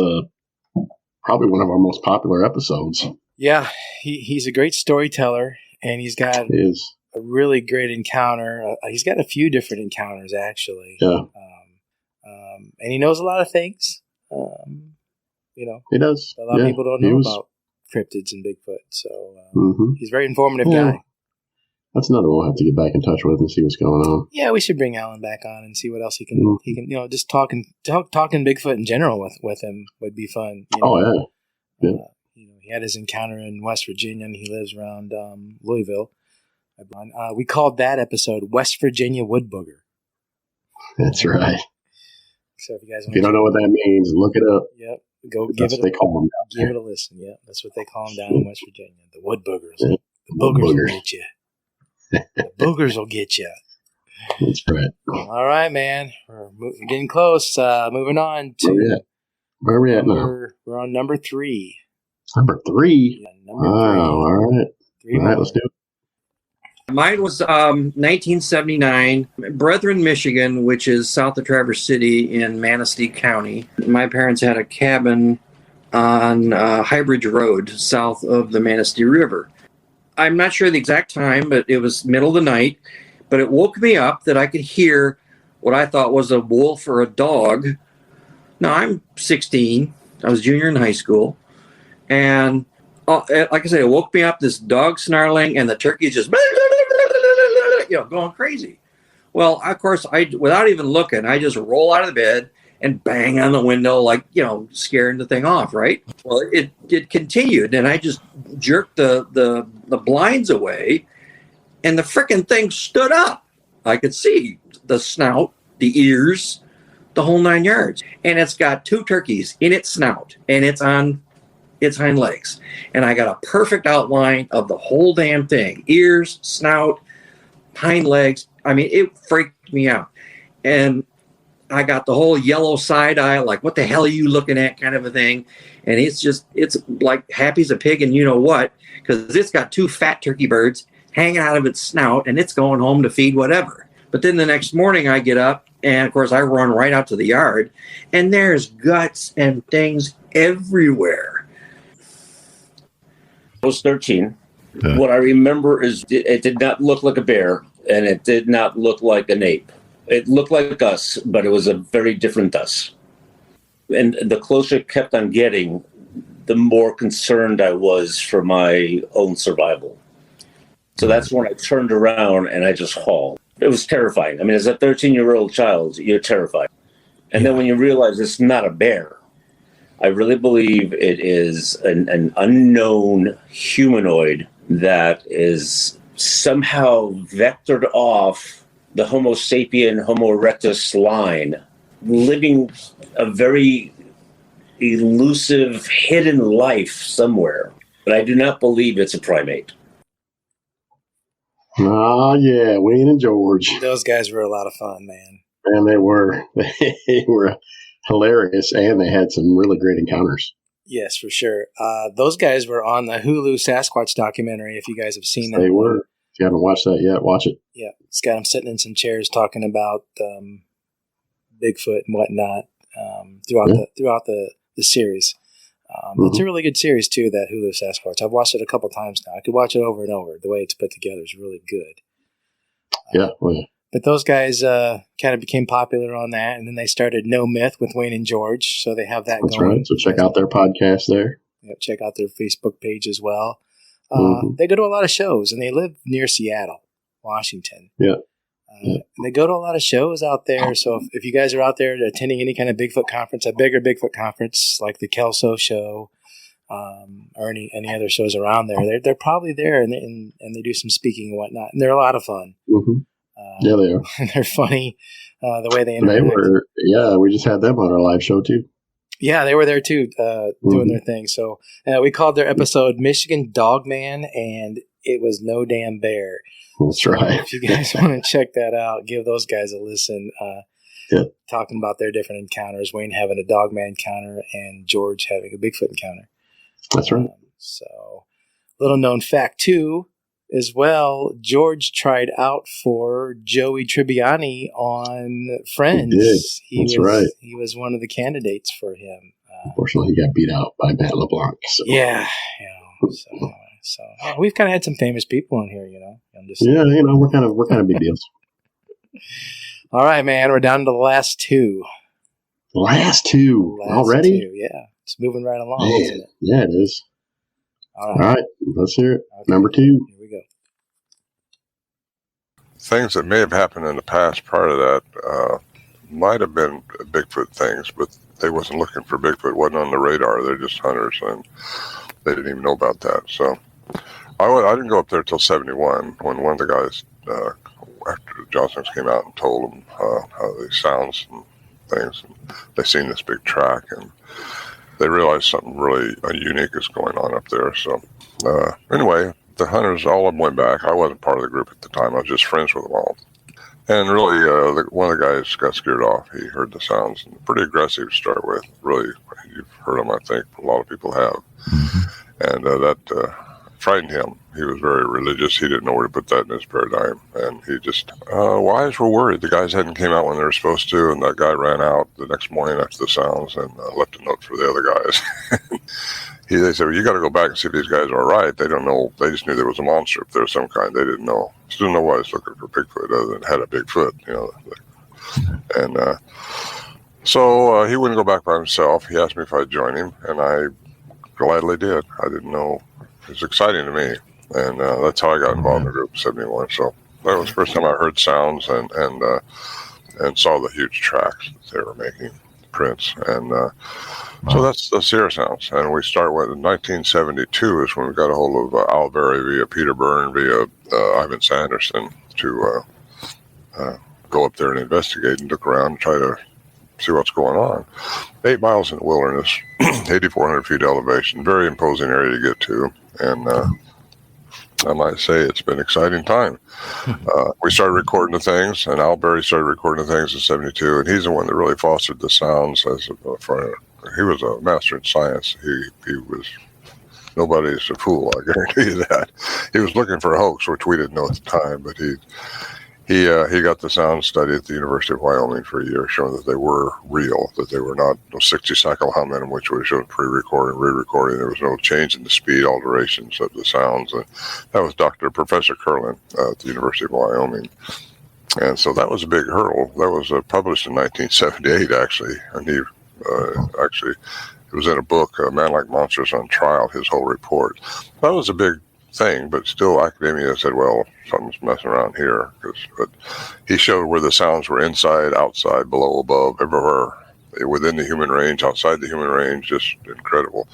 [SPEAKER 1] probably one of our most popular episodes.
[SPEAKER 2] Yeah, he's a great storyteller, and he's got a really great encounter. He's got a few different encounters, actually.
[SPEAKER 1] Yeah.
[SPEAKER 2] And he knows a lot of things.
[SPEAKER 1] He does.
[SPEAKER 2] A lot of people don't know about cryptids and Bigfoot, so he's a very informative guy.
[SPEAKER 1] That's another one we'll have to get back in touch with and see what's going on.
[SPEAKER 2] Yeah, we should bring Alan back on and see what else he can. He can, just talking Bigfoot in general with him would be fun.
[SPEAKER 1] Oh yeah.
[SPEAKER 2] He had his encounter in West Virginia, and he lives around Louisville. We called that episode West Virginia Wood Booger.
[SPEAKER 1] That's right.
[SPEAKER 2] So if you guys
[SPEAKER 1] don't know what that means, look it up.
[SPEAKER 2] Yep. Go
[SPEAKER 1] give it. They call them
[SPEAKER 2] give it a listen. Yeah, that's what they call them down in West Virginia. The wood boogers. Yeah. The boogers will get you. The boogers will get you.
[SPEAKER 1] That's right.
[SPEAKER 2] All right, man. We're getting close. Moving on to
[SPEAKER 1] where are we at now?
[SPEAKER 2] We're on number 3.
[SPEAKER 1] Number 3.
[SPEAKER 2] Yeah, number 3.
[SPEAKER 1] All right. All right, let's do it.
[SPEAKER 7] Mine was 1979, Brethren, Michigan, which is south of Traverse City in Manistee County. My parents had a cabin on High Bridge Road, south of the Manistee River. I'm not sure the exact time, but it was middle of the night. But it woke me up that I could hear what I thought was a wolf or a dog. Now, I'm 16. I was junior in high school. And like I said, it woke me up, this dog snarling, and the turkey just going crazy. Well, of course, without even looking, I just roll out of the bed and bang on the window, like, scaring the thing off, right? Well, it continued, and I just jerked the blinds away, and the frickin' thing stood up. I could see the snout, the ears, the whole 9 yards. And it's got 2 turkeys in its snout, and it's on its hind legs. And I got a perfect outline of the whole damn thing. Ears, snout, hind legs. I mean, it freaked me out. And I got the whole yellow side eye, like, what the hell are you looking at, kind of a thing. And it's like happy as a pig, and you know what? Because it's got 2 fat turkey birds hanging out of its snout, and it's going home to feed whatever. But then the next morning I get up, and of course I run right out to the yard, and there's guts and things everywhere.
[SPEAKER 11] I was 13. What I remember is it did not look like a bear, and it did not look like an ape. It looked like us, but it was a very different us. And the closer it kept on getting, the more concerned I was for my own survival. So that's when I turned around and I just hauled. It was terrifying. I mean, as a 13-year-old child, you're terrified. And then when you realize it's not a bear, I really believe it is an unknown humanoid that is somehow vectored off the Homo sapien, Homo erectus line, living a very elusive, hidden life somewhere. But I do not believe it's a primate.
[SPEAKER 1] Oh, yeah, Wayne and George.
[SPEAKER 2] Those guys were a lot of fun, man.
[SPEAKER 1] And they were hilarious, and they had some really great encounters.
[SPEAKER 2] Yes, for sure. Those guys were on the Hulu Sasquatch documentary, if you guys have seen that.
[SPEAKER 1] They were. If you haven't watched that yet, watch it.
[SPEAKER 2] Yeah, it's got them sitting in some chairs talking about Bigfoot and whatnot throughout the series. It's a really good series, too, that Hulu Sasquatch. I've watched it a couple times now. I could watch it over and over. The way it's put together is really good.
[SPEAKER 1] Yeah.
[SPEAKER 2] But those guys kind of became popular on that, and then they started No Myth with Wayne and George, so they have that
[SPEAKER 1] That's
[SPEAKER 2] going.
[SPEAKER 1] Right. So check out their podcast there.
[SPEAKER 2] Yep, check out their Facebook page as well. They go to a lot of shows, and they live near Seattle, Washington.
[SPEAKER 1] Yeah.
[SPEAKER 2] And they go to a lot of shows out there, so if you guys are out there attending any kind of Bigfoot conference, a bigger Bigfoot conference like the Kelso show, or any other shows around there, they're probably there, and they do some speaking and whatnot, and they're a lot of fun.
[SPEAKER 1] Mm-hmm. Yeah, they are.
[SPEAKER 2] They're funny the way they interact.
[SPEAKER 1] They were, yeah, we just had them on our live show too.
[SPEAKER 2] Yeah, they were there too, doing their thing. So we called their episode Michigan Dog Man, and it was no damn bear.
[SPEAKER 1] That's right.
[SPEAKER 2] If you guys want to check that out, give those guys a listen. Talking about their different encounters, Wayne having a dog man encounter and George having a Bigfoot encounter.
[SPEAKER 1] That's right.
[SPEAKER 2] So, little known fact too, as well, George tried out for Joey Tribbiani on Friends.
[SPEAKER 1] He did. Right.
[SPEAKER 2] He was one of the candidates for him.
[SPEAKER 1] Unfortunately, he got beat out by Matt LeBlanc. So.
[SPEAKER 2] Yeah. So we've kind of had some famous people on here,
[SPEAKER 1] we're kind of big deals.
[SPEAKER 2] All right, man, we're down to the last two.
[SPEAKER 1] Last two already?
[SPEAKER 2] Yeah, it's moving right along.
[SPEAKER 1] Man,
[SPEAKER 2] isn't it?
[SPEAKER 1] Yeah, it is.
[SPEAKER 2] All
[SPEAKER 1] right, let's hear it.
[SPEAKER 2] Okay.
[SPEAKER 1] Number 2.
[SPEAKER 2] Here we go.
[SPEAKER 12] Things that may have happened in the past prior to that might have been Bigfoot things, but they wasn't looking for Bigfoot. Wasn't on the radar. They're just hunters, and they didn't even know about that. So I didn't go up there till 71 when one of the guys, after the Johnsons came out and told them how they sounds and things, and they seen this big track, and they realized something really unique is going on up there. So anyway, the hunters, all of them went back. I wasn't part of the group at the time. I was just friends with them all. And really, one of the guys got scared off. He heard the sounds, and pretty aggressive to start with. Really, you've heard them, I think. A lot of people have. And that frightened him. He was very religious. He didn't know where to put that in his paradigm. And he just, wives were worried. The guys hadn't came out when they were supposed to, and that guy ran out the next morning after the sounds and left a note for the other guys. They said, well, you got to go back and see if these guys are all right. They don't know. They just knew there was a monster up there of some kind. They didn't know. Just didn't know why I was looking for Bigfoot other than had a Bigfoot, And so he wouldn't go back by himself. He asked me if I'd join him, and I gladly did. I didn't know. It was exciting to me. And that's how I got involved in the group in 71. So that was the first time I heard sounds and saw the huge tracks that they were making, prints. And so that's the Sierra Sounds. And we start with 1972 is when we got a hold of Al Berry via Peter Byrne via Ivan Sanderson to go up there and investigate and look around and try to see what's going on. 8 miles in the wilderness, 8,400 feet elevation, very imposing area to get to. And I might say it's been an exciting time. We started recording the things, and Al Berry started recording the things in 72, and he's the one that really fostered the sounds. He was a master in science. He was, nobody's a fool, I guarantee you that. He was looking for a hoax, which we didn't know at the time, but he got the sound study at the University of Wyoming for a year, showing that they were real, that they were not 60-cycle humming, which would have shown pre-recording, re-recording. There was no change in the speed alterations of the sounds. And that was Professor Curlin at the University of Wyoming. And so that was a big hurdle. That was published in 1978, actually. And he it was in a book, Man Like Monsters on Trial, his whole report. That was a big thing, but still academia said, well, something's messing around here. But he showed where the sounds were inside, outside, below, above, everywhere, within the human range, outside the human range, just incredible.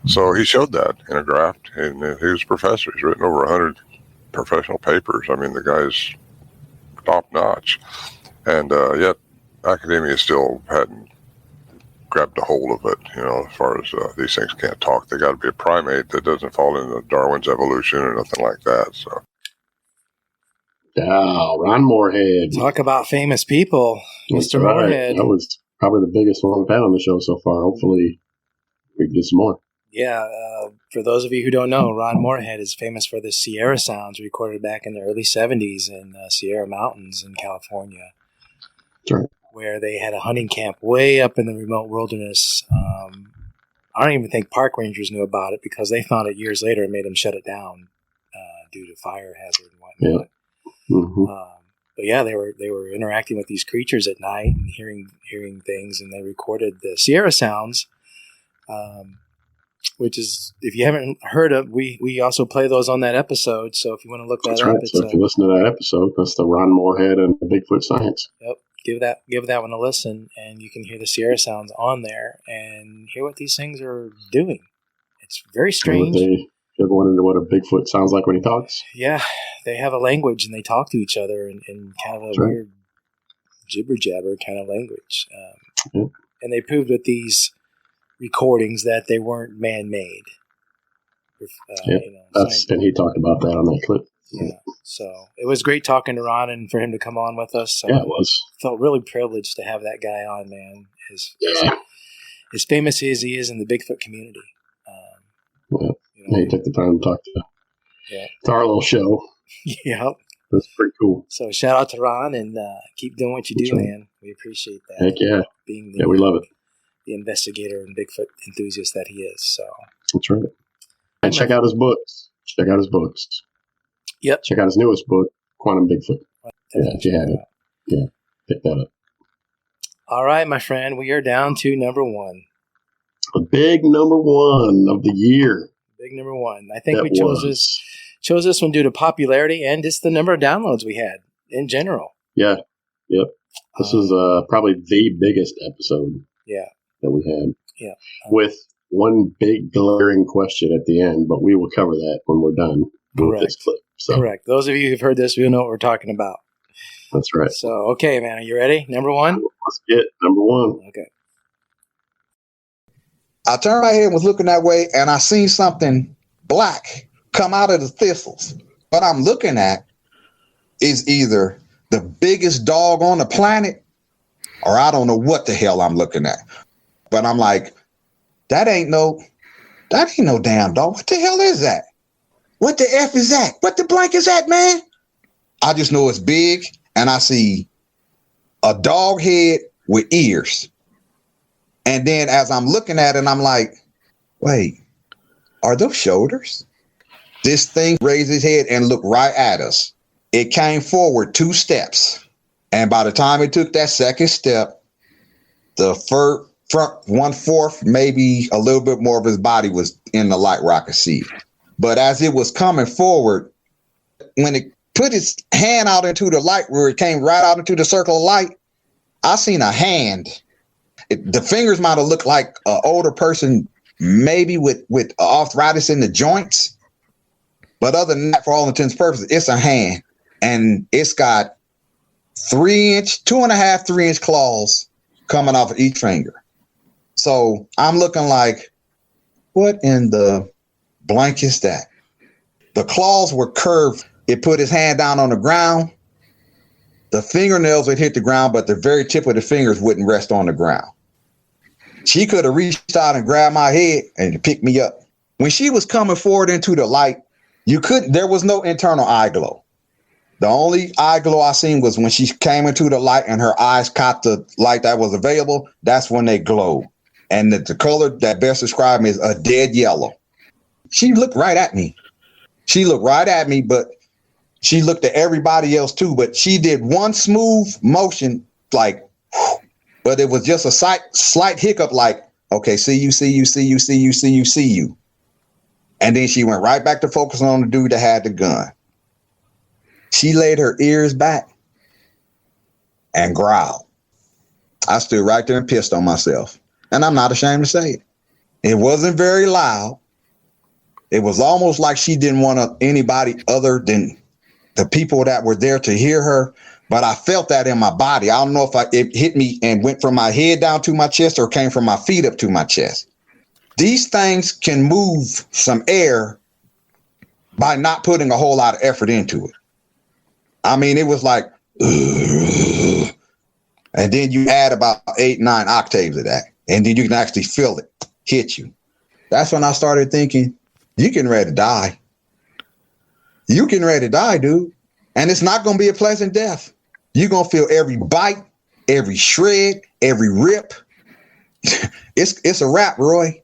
[SPEAKER 12] So he showed that in a graph, and he was a professor. He's written over 100 professional papers. I mean, the guy's top notch. And yet academia still hadn't grabbed a hold of it, as far as these things can't talk. They got to be a primate that doesn't fall into Darwin's evolution or nothing like that. So,
[SPEAKER 1] Ron Moorhead.
[SPEAKER 2] Talk about famous people.
[SPEAKER 1] That's
[SPEAKER 2] Mr.
[SPEAKER 1] right.
[SPEAKER 2] Moorhead.
[SPEAKER 1] That was probably the biggest one we've had on the show so far. Hopefully we can get some more.
[SPEAKER 2] Yeah, for those of you who don't know, Ron Moorhead is famous for the Sierra sounds recorded back in the early 70s in Sierra Mountains in California.
[SPEAKER 1] That's right.
[SPEAKER 2] Where they had a hunting camp way up in the remote wilderness. I don't even think park rangers knew about it because they found it years later and made them shut it down due to fire hazard and whatnot.
[SPEAKER 1] Yeah. Mm-hmm.
[SPEAKER 2] But yeah, they were interacting with these creatures at night and hearing things, and they recorded the Sierra sounds, which is, if you haven't heard of, we also play those on that episode. So if you want to look that
[SPEAKER 1] That's
[SPEAKER 2] up,
[SPEAKER 1] right.
[SPEAKER 2] it's
[SPEAKER 1] So if you listen to that episode, that's the Ron Moorhead and the Bigfoot Science.
[SPEAKER 2] Yep. Give that one a listen, and you can hear the Sierra sounds on there and hear what these things are doing. It's very strange.
[SPEAKER 1] You ever wondered what a Bigfoot sounds like when he talks?
[SPEAKER 2] Yeah, they have a language and they talk to each other in kind of a weird jibber jabber kind of language. And they proved with these recordings that they weren't man made.
[SPEAKER 1] And he talked about that on that clip.
[SPEAKER 2] Yeah. So it was great talking to Ron and for him to come on with us. So
[SPEAKER 1] yeah, it was.
[SPEAKER 2] Felt really privileged to have that guy on, man. As famous as he is in the Bigfoot community.
[SPEAKER 1] He took the time to talk to our little show.
[SPEAKER 2] Yep.
[SPEAKER 1] That's pretty cool.
[SPEAKER 2] So shout out to Ron and keep doing what you do, man. We appreciate that.
[SPEAKER 1] Heck yeah.
[SPEAKER 2] Being
[SPEAKER 1] we love it.
[SPEAKER 2] The investigator and Bigfoot enthusiast that he is. So
[SPEAKER 1] that's right. And check out his books.
[SPEAKER 2] Yep.
[SPEAKER 1] Check out his newest book, Quantum Bigfoot. If you haven't. Yeah. Pick that up.
[SPEAKER 2] All right, my friend. We are down to number one.
[SPEAKER 1] The big number one of the year.
[SPEAKER 2] Big number one. I think we chose this one due to popularity and just the number of downloads we had in general.
[SPEAKER 1] Yeah. Yep. This was probably the biggest episode.
[SPEAKER 2] Yeah.
[SPEAKER 1] That we had.
[SPEAKER 2] Yeah.
[SPEAKER 1] With one big glaring question at the end, but we will cover that when we're done with this clip. So.
[SPEAKER 2] Correct. Those of you who've heard this, will know what we're talking about.
[SPEAKER 1] That's right.
[SPEAKER 2] So, okay, man. Are you ready? Number one?
[SPEAKER 1] Let's get number one.
[SPEAKER 2] Okay.
[SPEAKER 13] I turned my head and was looking that way, and I seen something black come out of the thistles. What I'm looking at is either the biggest dog on the planet, or I don't know what the hell I'm looking at. But I'm like, that ain't no damn dog. What the hell is that? What the F is that? What the blank is that, man? I just know it's big, and I see a dog head with ears. And then as I'm looking at it, I'm like, wait, are those shoulders? This thing raised its head and looked right at us. It came forward 2 steps. And by the time it took that second step, the front 1/4, maybe a little bit more of his body was in the light where I could see it. But as it was coming forward, when it put its hand out into the light, where it came right out into the circle of light, I seen a hand. The fingers might have looked like an older person, maybe with arthritis in the joints. But other than that, for all intents and purposes, it's a hand. And it's got 3-inch, 2.5, 3-inch claws coming off of each finger. So I'm looking like, what in the blank is that? The claws were curved. It put his hand down on the ground. The fingernails would hit the ground, but the very tip of the fingers wouldn't rest on the ground. She could have reached out and grabbed my head and picked me up. When she was coming forward into the light, there was no internal eye glow. The only eye glow I seen was when she came into the light and her eyes caught the light that was available. That's when they glowed. And the color that best described me is a dead yellow. She looked right at me. But she looked at everybody else too. But she did one smooth motion, like, but it was just a slight hiccup, like, okay, see you. And then she went right back to focusing on the dude that had the gun. She laid her ears back and growled. I stood right there and pissed on myself. And I'm not ashamed to say it. It wasn't very loud. It was almost like she didn't want anybody other than the people that were there to hear her. but I felt that in my body. I don't know if it hit me and went from my head down to my chest or came from my feet up to my chest. These things can move some air by not putting a whole lot of effort into it. I mean, it was like, ugh. And then you add about 8, 9 octaves of that, and then you can actually feel it hit you. That's when I started thinking, you getting ready to die. You getting ready to die, dude. And it's not going to be a pleasant death. You're going to feel every bite, every shred, every rip. It's a wrap, Roy.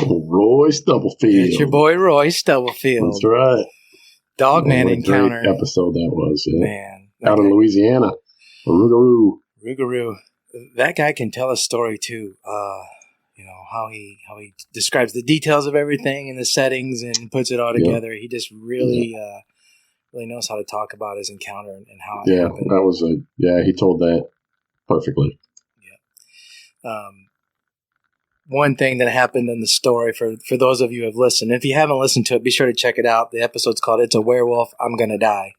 [SPEAKER 1] Roy Stubblefield.
[SPEAKER 2] It's your boy Roy Stubblefield.
[SPEAKER 1] That's right.
[SPEAKER 2] Dogman
[SPEAKER 1] What a
[SPEAKER 2] encounter.
[SPEAKER 1] great episode that was. Yeah.
[SPEAKER 2] Man.
[SPEAKER 1] Out in Louisiana. Rougarou.
[SPEAKER 2] Rougarou. That guy can tell a story too. You know, how he describes the details of everything and the settings and puts it all together. He just really really knows how to talk about his encounter and how it happened.
[SPEAKER 1] That was he told that perfectly.
[SPEAKER 2] Yeah. One thing that happened in the story for those of you who have listened, if you haven't listened to it, be sure to check it out. The episode's called "It's a Werewolf, I'm Gonna Die."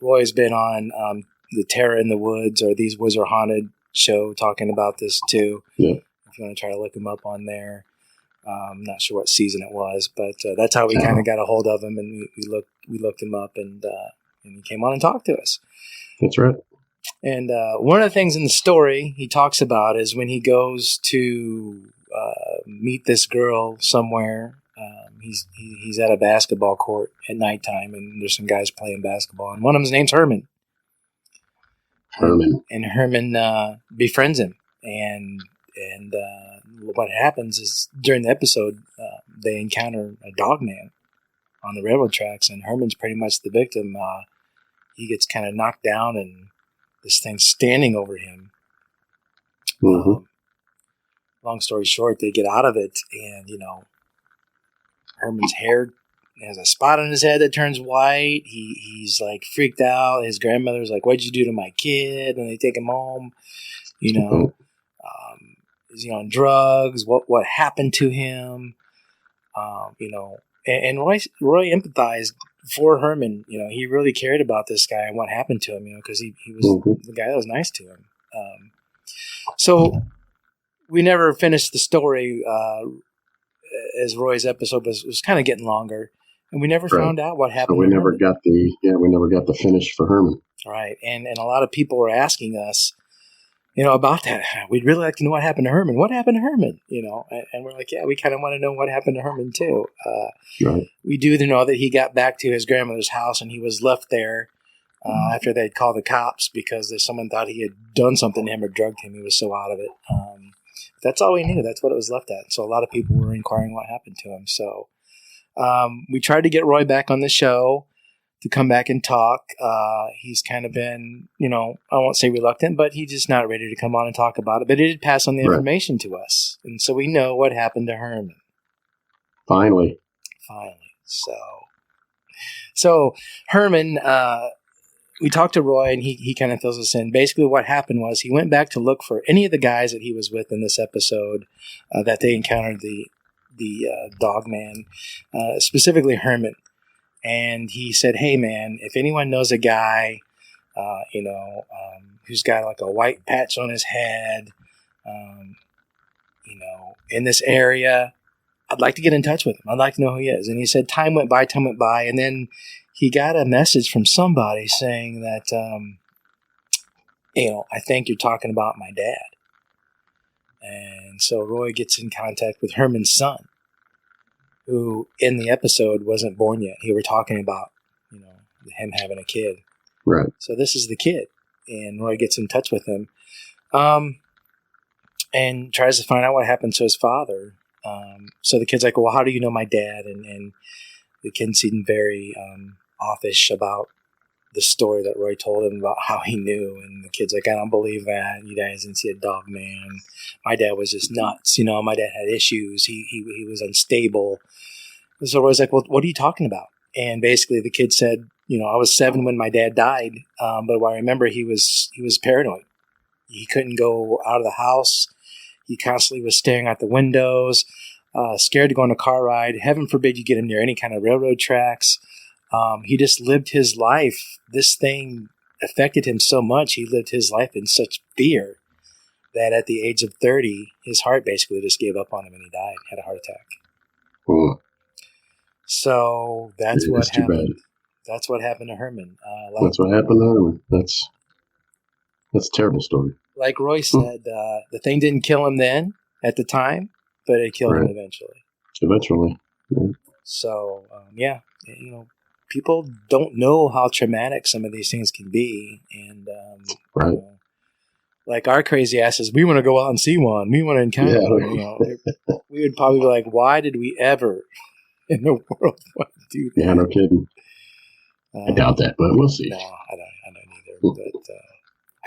[SPEAKER 2] Roy's been on the Terror in the Woods or These Woods Are Haunted show talking about this too.
[SPEAKER 1] Yeah.
[SPEAKER 2] If you want to try to look him up on there. I'm not sure what season it was, but that's how we kind of got a hold of him, and we looked him up, and he came on and talked to us.
[SPEAKER 1] That's right.
[SPEAKER 2] And one of the things in the story he talks about is when he goes to meet this girl somewhere. He's at a basketball court at nighttime, and there's some guys playing basketball, and one of them's name's Herman. And Herman befriends him, and what happens is during the episode they encounter a dog man on the railroad tracks, and Herman's pretty much the victim. He gets kind of knocked down, and this thing's standing over him.
[SPEAKER 1] Mm-hmm.
[SPEAKER 2] Long story short, they get out of it, and Herman's hair has a spot on his head that turns white. He's like freaked out. His grandmother's like, "What'd you do to my kid?" And they take him home. Is he on drugs? What happened to him? And Roy empathized for Herman. He really cared about this guy and what happened to him. Because he was the guy that was nice to him. So we never finished the story. As Roy's episode was kind of getting longer, and we never found out what happened.
[SPEAKER 1] So we
[SPEAKER 2] to
[SPEAKER 1] never
[SPEAKER 2] Herman.
[SPEAKER 1] got the finish for Herman.
[SPEAKER 2] Right, and a lot of people were asking us, about that. We'd really like to know what happened to Herman. What happened to Herman? And we're like, yeah, we kind of want to know what happened to Herman too.
[SPEAKER 1] Right.
[SPEAKER 2] We do know that he got back to his grandmother's house, and he was left there after they'd called the cops because someone thought he had done something to him or drugged him. He was so out of it. That's all we knew. That's what it was left at. So a lot of people were inquiring what happened to him. So we tried to get Roy back on the show to come back and talk. He's kind of been, I won't say reluctant, but he's just not ready to come on and talk about it. But he did pass on the information to us. And so we know what happened to Herman.
[SPEAKER 1] Finally.
[SPEAKER 2] So Herman, we talked to Roy, and he kind of fills us in. Basically, what happened was he went back to look for any of the guys that he was with in this episode that they encountered the dog man, specifically Herman. And he said, "Hey, man, if anyone knows a guy, who's got like a white patch on his head, in this area, I'd like to get in touch with him. I'd like to know who he is." And he said, time went by, and then he got a message from somebody saying that, I think you're talking about my dad. And so Roy gets in contact with Herman's son, who in the episode wasn't born yet. He were talking about, him having a kid.
[SPEAKER 1] Right.
[SPEAKER 2] So this is the kid. And Roy gets in touch with him and tries to find out what happened to his father. So the kid's like, "Well, how do you know my dad?" And the kid seemed very offish about the story that Roy told him about how he knew. And the kid's like, "I don't believe that. You guys didn't see a dog man. My dad was just nuts. My dad had issues. He was unstable." And so Roy's like, "Well, what are you talking about?" And basically the kid said, "I was 7 when my dad died. But what I remember, he was paranoid. He couldn't go out of the house. He constantly was staring out the windows, scared to go on a car ride. Heaven forbid you get him near any kind of railroad tracks. He just lived his life. This thing affected him so much. He lived his life in such fear that at the age of 30, his heart basically just gave up on him and he died, had a heart attack.
[SPEAKER 1] Oh.
[SPEAKER 2] So that's what
[SPEAKER 1] too
[SPEAKER 2] happened.
[SPEAKER 1] bad.
[SPEAKER 2] That's what happened to Herman.
[SPEAKER 1] That's what happened to Herman. That's a terrible story.
[SPEAKER 2] Like Roy said, the thing didn't kill him then at the time, but it killed him eventually.
[SPEAKER 1] Eventually. Yeah.
[SPEAKER 2] So, people don't know how traumatic some of these things can be. And, like our crazy asses, we want to go out and see one. We want to encounter one. We would probably be like, why did we ever in the world want to do that?
[SPEAKER 1] Yeah, no kidding. I doubt that, but we'll see.
[SPEAKER 2] No, I don't either. But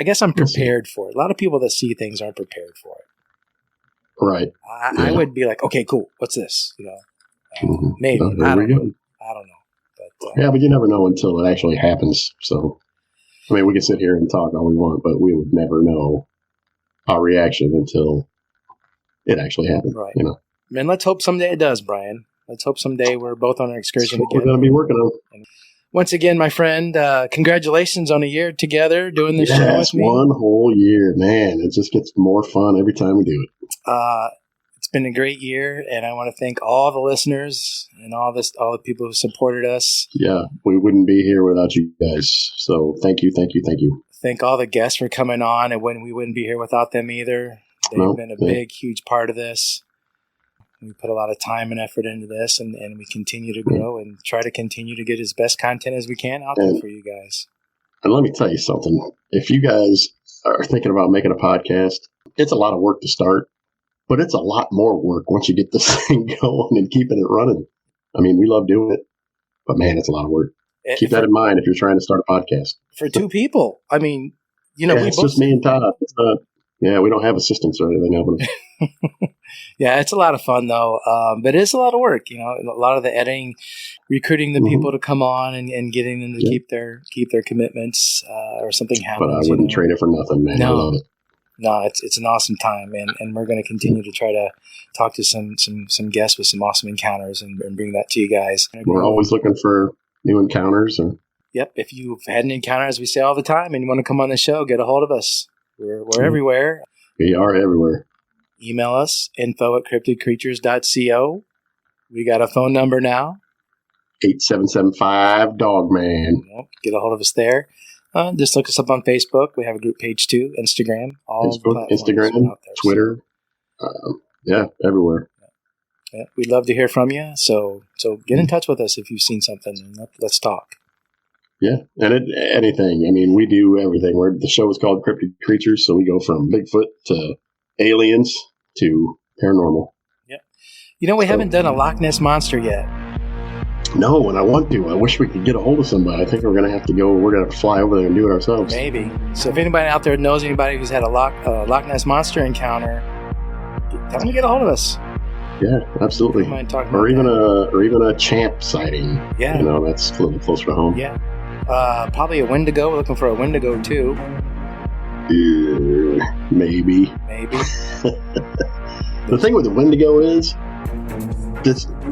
[SPEAKER 2] I guess I'm prepared for it. A lot of people that see things aren't prepared for it.
[SPEAKER 1] Right.
[SPEAKER 2] I would be like, okay, cool. What's this? Maybe. I don't know. But,
[SPEAKER 1] but you never know until it actually happens. So, I mean, we can sit here and talk all we want, but we would never know our reaction until it actually happened.
[SPEAKER 2] Right.
[SPEAKER 1] And
[SPEAKER 2] let's hope someday it does, Brian. Let's hope someday we're both on an excursion
[SPEAKER 1] That's what
[SPEAKER 2] again.
[SPEAKER 1] we're going to be working on.
[SPEAKER 2] And once again, my friend, congratulations on a year together doing this show with me.
[SPEAKER 1] One whole year, man. It just gets more fun every time we do it.
[SPEAKER 2] It's been a great year, and I want to thank all the listeners and all the people who supported us.
[SPEAKER 1] Yeah, we wouldn't be here without you guys. So thank you.
[SPEAKER 2] Thank all the guests for coming on, and we wouldn't be here without them either. They've been a big, huge part of this. We put a lot of time and effort into this, and we continue to grow and try to continue to get as best content as we can out there for you guys.
[SPEAKER 1] And let me tell you something. If you guys are thinking about making a podcast, it's a lot of work to start, but it's a lot more work once you get this thing going and keeping it running. I mean, we love doing it, but man, it's a lot of work. Keep that in mind if you're trying to start a podcast.
[SPEAKER 2] For two people. I mean,
[SPEAKER 1] it's just me and Todd. It's not, we don't have assistants or anything.
[SPEAKER 2] Yeah, it's a lot of fun though, but it is a lot of work. A lot of the editing, recruiting the people to come on and getting them to keep their commitments, or something happens.
[SPEAKER 1] But I wouldn't trade it for nothing, man. I love it.
[SPEAKER 2] No, it's an awesome time, and we're going to continue to try to talk to some guests with some awesome encounters and bring that to you guys.
[SPEAKER 1] We're always looking for new encounters.
[SPEAKER 2] Yep, if you've had an encounter, as we say all the time, and you want to come on the show, get a hold of us. We're everywhere.
[SPEAKER 1] We are everywhere.
[SPEAKER 2] Email us, info@cryptidcreatures.co. We got a phone number now.
[SPEAKER 1] 8775-DOG-MAN.
[SPEAKER 2] Get a hold of us there. Just look us up on Facebook. We have a group page too. Instagram.
[SPEAKER 1] Facebook, Instagram, Twitter. Everywhere.
[SPEAKER 2] Yeah, we'd love to hear from you. So get in touch with us if you've seen something, and let's talk.
[SPEAKER 1] Yeah, and anything. I mean, we do everything. The show is called Cryptid Creatures, so we go from Bigfoot to aliens to paranormal.
[SPEAKER 2] Yep. We haven't done a Loch Ness Monster yet.
[SPEAKER 1] No, and I want to. I wish we could get a hold of somebody. I think we're going to have to go. We're going to fly over there and do it ourselves.
[SPEAKER 2] Maybe. So if anybody out there knows anybody who's had a Loch Ness Monster encounter, tell them to get a hold of us.
[SPEAKER 1] Yeah, absolutely. Or even a champ sighting.
[SPEAKER 2] Yeah.
[SPEAKER 1] That's a little closer to home.
[SPEAKER 2] Yeah. Probably a Wendigo. We're looking for a Wendigo too.
[SPEAKER 1] Maybe. The thing with the Wendigo is,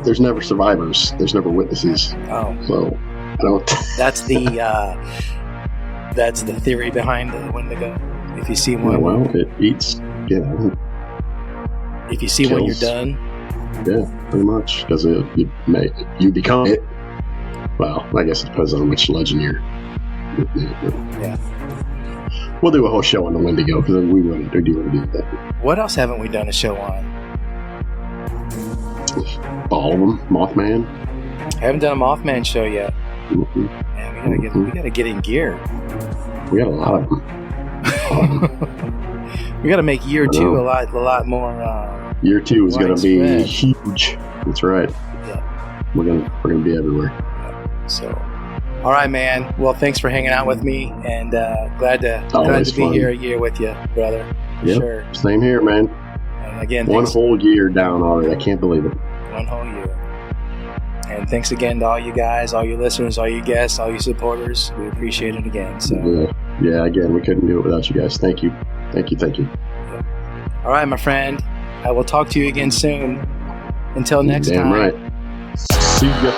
[SPEAKER 1] there's never survivors. There's never witnesses.
[SPEAKER 2] Oh.
[SPEAKER 1] So I don't.
[SPEAKER 2] That's the theory behind the Wendigo. If you see one,
[SPEAKER 1] it eats.
[SPEAKER 2] If you see one, you're done.
[SPEAKER 1] Yeah, pretty much, because you become it. Well, I guess it depends on which legend you're.
[SPEAKER 2] Yeah.
[SPEAKER 1] We'll do a whole show on the Wendigo because we do want to do that.
[SPEAKER 2] What else haven't we done a show on?
[SPEAKER 1] All of them. Mothman.
[SPEAKER 2] I haven't done a Mothman show yet.
[SPEAKER 1] Mm-hmm.
[SPEAKER 2] Man, we gotta get in gear.
[SPEAKER 1] We got a lot of them.
[SPEAKER 2] We gotta make year 2 a lot more.
[SPEAKER 1] Year 2 is gonna be huge. That's right.
[SPEAKER 2] Yeah.
[SPEAKER 1] We're gonna be everywhere.
[SPEAKER 2] So, all right, man. Well, thanks for hanging out with me, and glad to be here a year with you, brother.
[SPEAKER 1] Yep.
[SPEAKER 2] Sure.
[SPEAKER 1] Same here, man.
[SPEAKER 2] And again,
[SPEAKER 1] one whole year down already. I can't believe it.
[SPEAKER 2] One whole year. And thanks again to all you guys, all your listeners, all your guests, all your supporters. We appreciate it again. So.
[SPEAKER 1] Yeah. Again, we couldn't do it without you guys. Thank you. Thank you.
[SPEAKER 2] All right, my friend. I will talk to you again soon. Until next time.
[SPEAKER 1] Damn right. See ya.